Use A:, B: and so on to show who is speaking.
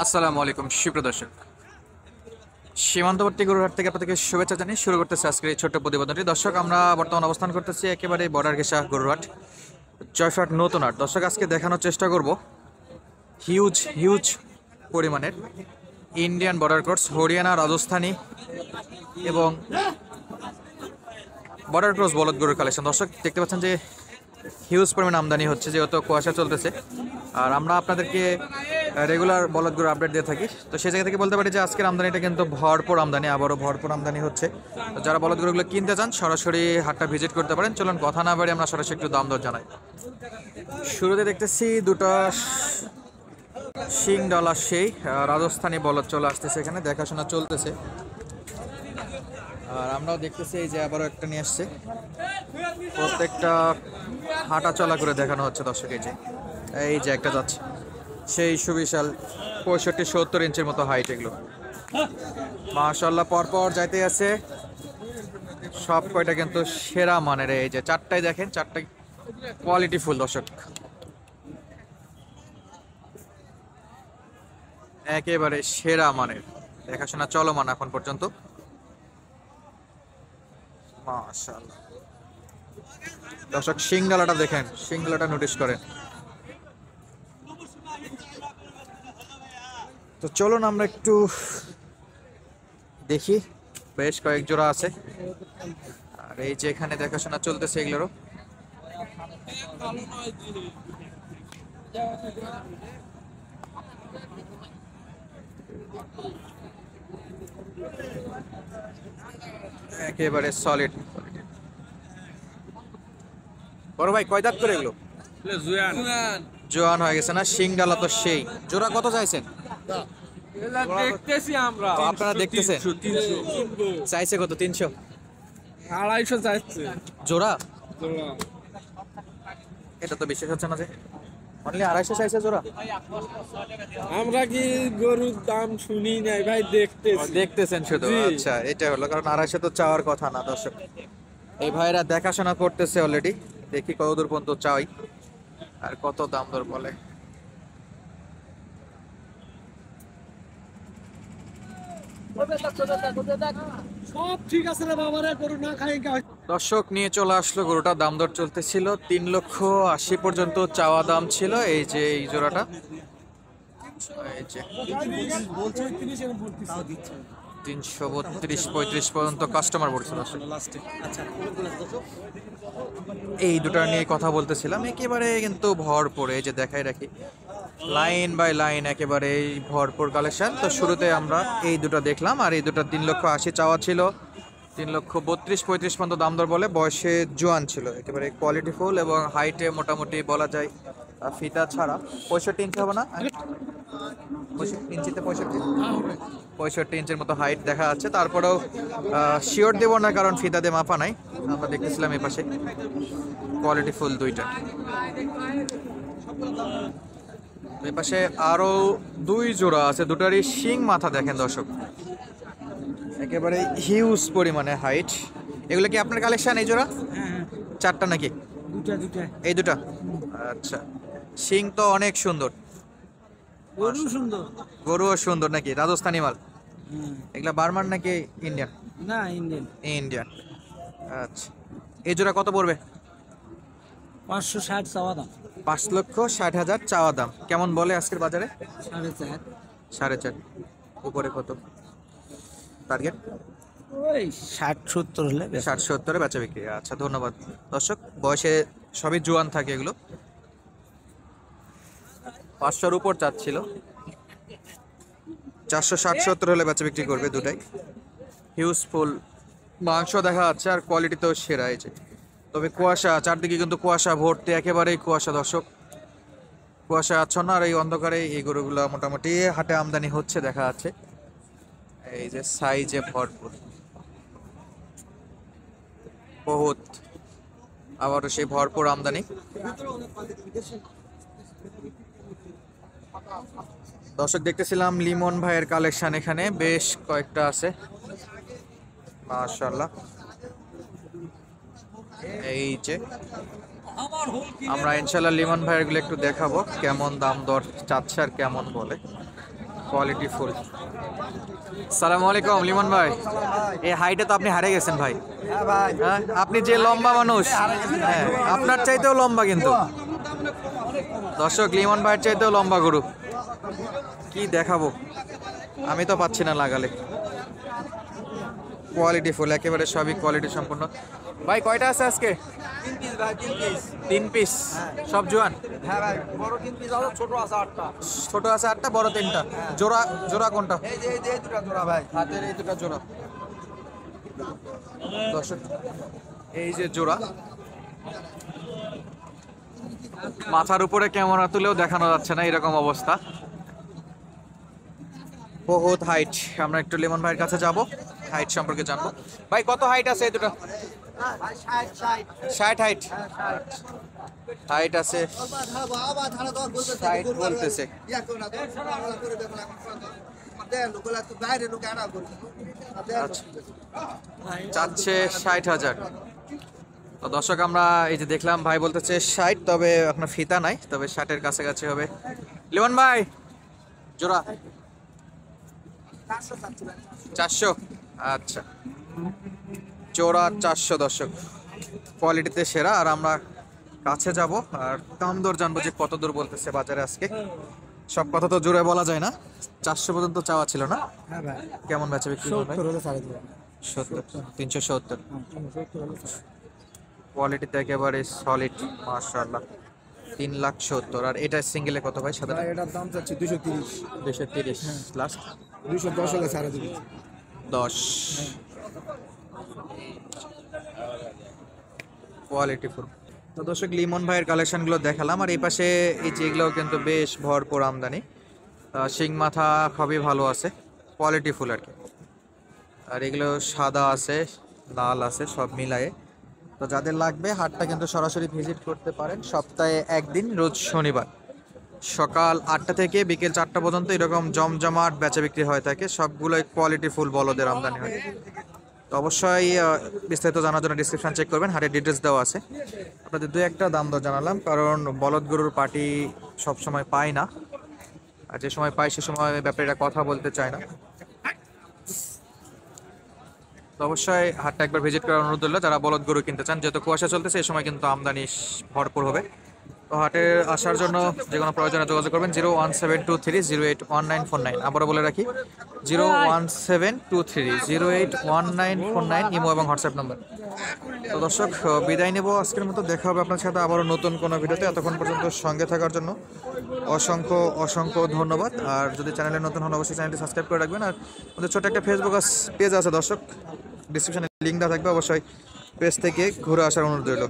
A: আসসালামু আলাইকুম সুপ্রিয় দর্শক, সীমান্তবর্তী গরুহাট থেকে আপনাদেরকে শুভেচ্ছা জানিয়ে শুরু করতেছি আজকের এই ছোট্ট প্রতিবেদনটি। দর্শক, আমরা বর্তমান অবস্থান করতেছি একেবারে বর্ডার ঘেঁষা গরুহাট, জয়ফাট নতুন হাট। দর্শক, আজকে দেখানোর চেষ্টা করব হিউজ হিউজ পরিমাণের Indian border cross, Haryana, Rajasthani এবং বর্ডার ক্রস বলদ গরুর কালেকশন। দর্শক, দেখতে পাচ্ছেন যে হিউজ পরিমাণ আমদানি হচ্ছে, যেহেতু কুয়াশা চলতেছে। আর আমরা আপনাদেরকে রেগুলার বলদ গরুর আপডেট দিয়ে থাকি, তো সেই জায়গা থেকে বলতে পারি যে আজকের আমদানিটা কিন্তু ভরপুর আমদানি, আবারও ভরপুর আমদানি হচ্ছে। তো যারা বলদ গরুগুলো কিনতে চান সরাসরি হাটটা ভিজিট করতে পারেন। চলুন কথা না বাড়ি আমরা সরাসরি একটু দাম দর জানাই। শুরুতে দেখতেছি দুটো শিং ডলার সেই রাজস্থানী বলদ চলে আসতেছে, এখানে দেখাশোনা চলতেছে। আর আমরাও দেখতেছি এই যে আবারও একটা নিয়ে আসছে, প্রত্যেকটা হাঁটা চলা করে দেখানো হচ্ছে দর্শক। এই যে একটা যাচ্ছে, সেই সুবিশাল 65-70 ইঞ্চির মতো হাইট, এগুলো মাশাআল্লাহ পরপর যাইতে আছে। সব কয়টা কিন্তু সেরা মানের, এই যে চারটাই দেখেন, চারটাই কোয়ালিটি ফুল দর্শক, একেবারে সেরা মানের, দেখাশোনা চলমান এখন পর্যন্ত মাশাআল্লাহ। দর্শক, সিংডালাটা দেখেন, সিংডালাটা নোটিস করেন। তো চলুন আমরা একটু দেখি, বেশ কয়েক জোড়া আছে। আর এই যে এখানে দেখাশোনা চলতেছে এগুলোরও। একেবারে সলিড। বড় ভাই, কয় দাঁত করে এগুলো? জোয়ান হয়ে গেছে না? সিংডালা তো সেই। জোড়া কত চাইছেন?
B: দেখতেছি আমরা,
A: আপনারা দেখতেছেন? চাইছে কত? 300,
B: 250 চাইছে
A: জোড়া। এটা তো বিশেষ হচ্ছে না যে অনলি 250 চাইছে জোড়া।
B: আমরা কি গরুর দাম শুনি নাই ভাই,
A: দেখতেছেন শুধু? আচ্ছা, এটা হলো কারণ 250 তো চাওয়ার কথা না দর্শক। এই ভাইরা দেখাশোনা করতেছে অলরেডি, দেখি কতদূর পর্যন্ত চাই আর কত দাম দর বলে।
B: সব ঠিক আছে রে বাবা রে, গরু না খাই
A: দর্শক, নিয়ে চলে আসলো গরুটা। দাম দর চলতেছিল 3,80,000 পর্যন্ত চাওয়া দাম ছিল। এই যে এই জোড়াটা, এই যে 332-35 পর্যন্ত কাস্টমার বলছিল। এই দুটা নিয়ে কথা বলতেছিলাম, একেবারে কিন্তু ভরপুর। এই যে দেখাই রাখি, লাইন বাই লাইন একেবারে এই ভরপুর কালেকশন। তো শুরুতে আমরা এই দুটো দেখলাম, আর এই দুটো 3,80,000 চাওয়া ছিল, 3,32-35 পর্যন্ত দাম দর বলে। বয়সে জোয়ান ছিল, একেবারে কোয়ালিটি ফুল এবং হাইটে মোটামুটি বলা যায় ফিতা ছাড়া 65 ইঞ্চি হবে না? 65 ইঞ্চিতে 65 ইঞ্চির মতো হাইট দেখা যাচ্ছে। তারপরেও শিওর দেবো না, কারণ ফিতা দিয়ে মাপা নাই। আমরা দেখতেছিলাম এই পাশে কোয়ালিটি ফুল দুইটা। এই পাশে আরো 2 জোড়া আছে, দুটারই শিং মাথা দেখেন দর্শক, একেবারে হিউজ পরিমাণে হাইট। এগুলো কি আপনার কালেকশন? এই জোড়া চারটা নাকি?
B: দুটা
A: এই দুটা। আচ্ছা, শিং তো অনেক সুন্দর,
B: গরু সুন্দর,
A: গরুও সুন্দর নাকি? রাজস্থানি মাল এগুলা? বার্মান নাকি ইন্ডিয়ান?
B: না ইন্ডিয়ান।
A: ইন্ডিয়ান। আচ্ছা, এই জোড়া কত পড়বে?
B: 560 চাওয়া দাম।
A: 5,60,000 চাওয়া দাম। কেমন বলে আজকের বাজারে?
B: 4.5।
A: 4.5। উপরে কত টার্গেট?
B: ওই 60-70 হলে
A: 60-70-এ বেচা বিক্রি। আচ্ছা, ধন্যবাদ দর্শক। বয়সে সবই জোয়ান থাকে এগুলো। 500-র উপর চাচ্ছিল, 460-70 হলে বেচা বিক্রি করবে দুটাই। হিউজফুল মাংস দেখা যাচ্ছে, আর কোয়ালিটি তো সেরা। এই যে তবে কুয়াশা চারদিকে, কিন্তু কুয়াশা ভর্তি, একেবারেই কুয়াশা দর্শক, কুয়াশা আচ্ছন্ন। আর এই অন্ধকারে এই গরুগুলো মোটামুটি হাটে আমদানি হচ্ছে দেখা যাচ্ছে। এই যে সাইজে ভরপুর, বহুত, আবারও সেই ভরপুর আমদানি। দর্শক, দেখতেছিলাম লিমন ভাইয়ের কালেকশন, এখানে বেশ কয়েকটা আছে মাশাআল্লাহ। এই যে আমরা ইনশাল্লাহ লিমন ভাইয়ের গুলো একটু দেখাবো, কেমন দাম দর চাচ্ছে আর কেমন বলে। Quality full. সালামু আলাইকুম লিমন ভাই, এই হাইটে তো আপনি হারে গেছেন ভাই। হ্যাঁ, আপনি যে লম্বা মানুষ, হ্যাঁ আপনার চাইতেও লম্বা কিন্তু। দর্শক লিমন ভাইয়ের চাইতেও লম্বা গরু, কি দেখাবো আমি তো পাচ্ছি না লাগালে। কোয়ালিটি ফুল, একেবারে সবই কোয়ালিটি সম্পূর্ণ। ভাই কয়টা আছে আজকে?
C: 3 পিস ভাই, 3 পিস।
A: 3 পিস, সব জোয়ান?
C: হ্যাঁ ভাই, বড় 3 পিস আছে, ছোট আছে 8টা।
A: ছোট আছে 8টা, বড় 3টা। জোড়া জোড়া কোনটা?
C: এই দুটো জোড়া ভাই।
A: হাতের এই দুটো জোড়া। দর্শক এই যে জোড়া, মাথার উপরে ক্যামেরা তুলেও দেখানো যাচ্ছে না এরকম অবস্থা, বহুত হাইট। আমরা একটু লিমন ভাইয়ের কাছে যাব, হাইট সম্পর্কে জানবো। ভাই কত হাইট আছে এই দুটো?
C: ভাই 60
A: 60 হাইট, হাইট আছে 60 বলতেছে। আচ্ছা, চাচ্ছে 60,000। তো দর্শক আমরা এই যে দেখলাম ভাই বলতেছে 60, তবে আপনার ফিতা নাই, তবে 60-এর কাছাকাছি হবে। লিমন ভাই জোড়া 400। আচ্ছা, জোড়া 400 দর্শক, কোয়ালিটিতে সেরা। আর আমরা কাছে যাব আর দাম দর জানবো যে কত দূর বলতেছে বাজারে আজকে। সব কথা তো জোরে বলা যায় না, 400 পর্যন্ত চাওয়া ছিল না?
C: হ্যাঁ ভাই,
A: কেমন বেচা বিক্রি হবে?
C: 70 হলে ছাড়ে দিবেন।
A: 370।
C: 70 হলে
A: কোয়ালিটিতে একেবারে সলিড মাশাআল্লাহ। 3,70,000। আর এটা সিঙ্গেলে কত ভাই? সাদা
C: ভাই এটার দাম চাচ্ছি 230।
A: 230 লাস্ট
C: 210 হলে ছাড়ে দিবেন।
A: 10। Quality full. তো দর্শক লিমন ভাইয়ের কালেকশনগুলো দেখালাম, আর এই পাশে এই যেগুলো কিন্তু বেশ ভরপুর আমদানি। শিং মাথা খুবই ভালো আছে, কোয়ালিটি ফুল আর কি। আর এগুলো সাদা আছে, লাল আছে, সব মিলায়ে। তো যাদের লাগবে হাটটা কিন্তু সরাসরি ভিজিট করতে পারেন সপ্তাহে একদিন, রোজ শনিবার সকাল 8টা থেকে বিকেল 4টা পর্যন্ত এরকম জমজমাট বেচা বিক্রি হয়ে থাকে। সবগুলোই কোয়ালিটি ফুল বলদের আমদানি হয়। তো অবশ্যই বিস্তারিত জানার জন্য ডিসক্রিপশন চেক করবেন, হাটের ডিটেলস দেওয়া আছে। আপনাদের দু একটা দাম দর জানালাম, কারণ বলদ গরুর পার্টি সবসময় পাই না, আর যে সময় পাই সে সময় ব্যাপারীরা কথা বলতে চায় না। তো অবশ্যই হাটটা একবার ভিজিট করার অনুরোধ রইল যারা বলদ গরু কিনতে চান, যেহেতু কুয়াশা চলতেছে এই সময় কিন্তু আমদানি ভরপুর হবে। তো হাটে আসার জন্য যে কোনো প্রয়োজনে যোগাযোগ করবেন 01723081949। আবারও বলে রাখি 01723081949, ইমো এবং হোয়াটসঅ্যাপ নম্বর। তো দর্শক বিদায় নেব আজকের মতো, দেখা হবে আপনার সাথে আবারও নতুন কোনো ভিডিওতে। এতক্ষণ পর্যন্ত সঙ্গে থাকার জন্য অসংখ্য অসংখ্য ধন্যবাদ। আর যদি চ্যানেলে নতুন হন অবশ্যই চ্যানেলটি সাবস্ক্রাইব করে রাখবেন। আর আমাদের ছোট একটা ফেসবুক পেজ আছে দর্শক, ডিসক্রিপশনে লিঙ্কটা থাকবে, অবশ্যই পেজ থেকে ঘুরে আসার অনুরোধ রইল।